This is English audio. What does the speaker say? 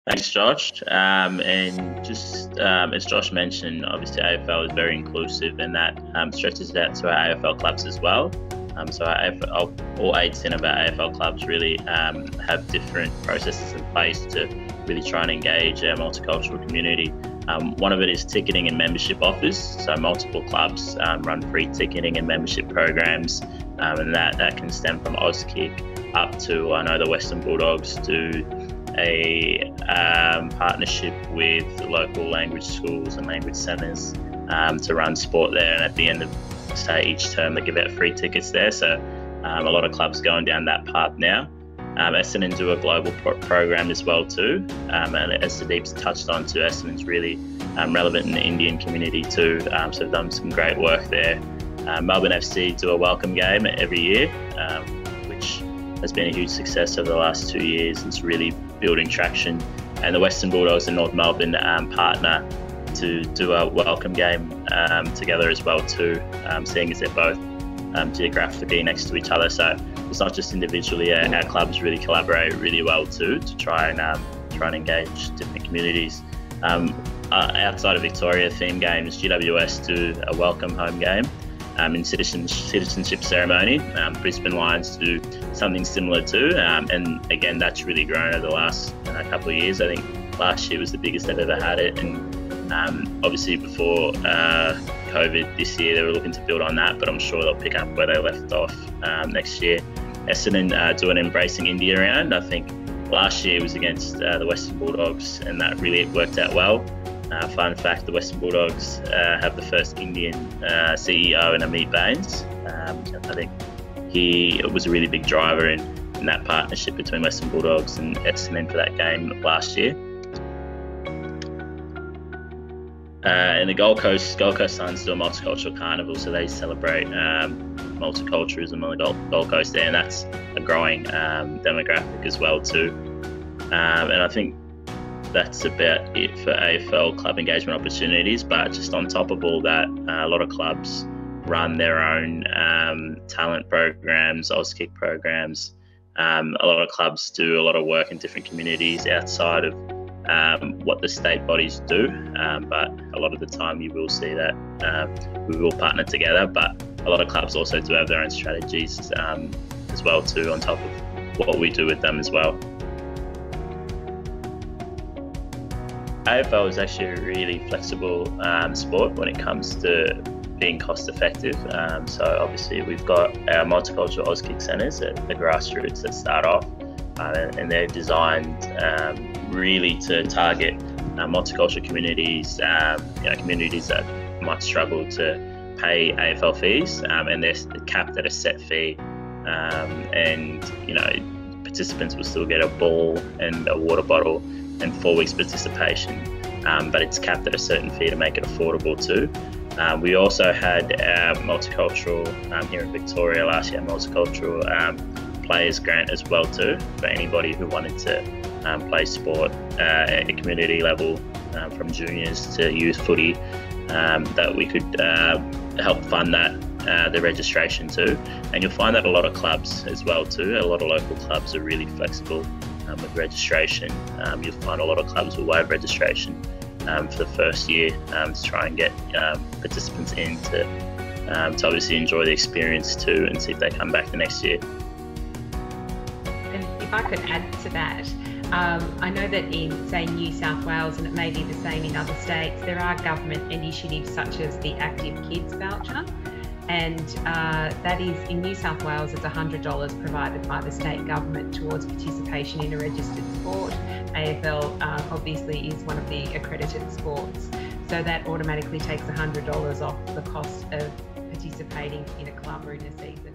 Thanks, Josh. And just as Josh mentioned, obviously AFL is very inclusive, and that stretches out to our AFL clubs as well. So all 18 of our AFL clubs really have different processes in place to really try and engage our multicultural community. One of it is ticketing and membership offers. So multiple clubs run free ticketing and membership programs, and that can stem from Auskick up to, I know the Western Bulldogs do a partnership with local language schools and language centres to run sport there, and at the end of each term they give out free tickets there. So a lot of clubs going down that path now. Essendon do a global program as well too, and as Sudeep's touched on too, Essendon's really relevant in the Indian community too, so they've done some great work there. Melbourne FC do a welcome game every year, which has been a huge success over the last 2 years. It's really building traction, and the Western Bulldogs and North Melbourne partner to do a welcome game together as well too, seeing as they're both geographically next to each other. So it's not just individually, our clubs really collaborate really well too to try and engage different communities. Outside of Victoria, theme games, GWS do a welcome home game in citizenship ceremony. Brisbane Lions do something similar too, and again that's really grown over the last couple of years. I think last year was the biggest they've ever had it, and obviously before COVID this year they were looking to build on that, but I'm sure they'll pick up where they left off next year. Essendon do an Embracing India round. I think last year was against the Western Bulldogs, and that really worked out well. Fun fact, the Western Bulldogs have the first Indian CEO in Amit Bains. I think he was a really big driver in that partnership between Western Bulldogs and Essendon for that game last year. And the Gold Coast Suns do a multicultural carnival, so they celebrate multiculturalism on the Gold Coast there, and that's a growing demographic as well too. And I think that's about it for AFL club engagement opportunities, but just on top of all that, a lot of clubs run their own talent programs, Auskick programs. A lot of clubs do a lot of work in different communities outside of what the state bodies do, but a lot of the time you will see that we will partner together, but a lot of clubs also do have their own strategies as well too, on top of what we do with them as well. AFL is actually a really flexible sport when it comes to being cost effective. So obviously we've got our multicultural Auskick centres at the grassroots that start off, and they're designed really to target multicultural communities, communities that might struggle to pay AFL fees, and they're capped at a set fee, and participants will still get a ball and a water bottle and 4 weeks participation, but it's capped at a certain fee to make it affordable too. We also had our multicultural here in Victoria last year, multicultural players grant as well too, for anybody who wanted to play sport at a community level, from juniors to youth footy, that we could help fund that, the registration too. And you'll find that a lot of clubs as well too, a lot of local clubs are really flexible with registration. You'll find a lot of clubs will waive registration for the first year to try and get participants in to obviously enjoy the experience too, and see if they come back the next year. And if I could add to that, I know that in, say, New South Wales, and it may be the same in other states, there are government initiatives such as the Active Kids voucher, and that is, in New South Wales, it's $100 provided by the state government towards participation in a registered sport. AFL obviously is one of the accredited sports, so that automatically takes $100 off the cost of participating in a club or in a season.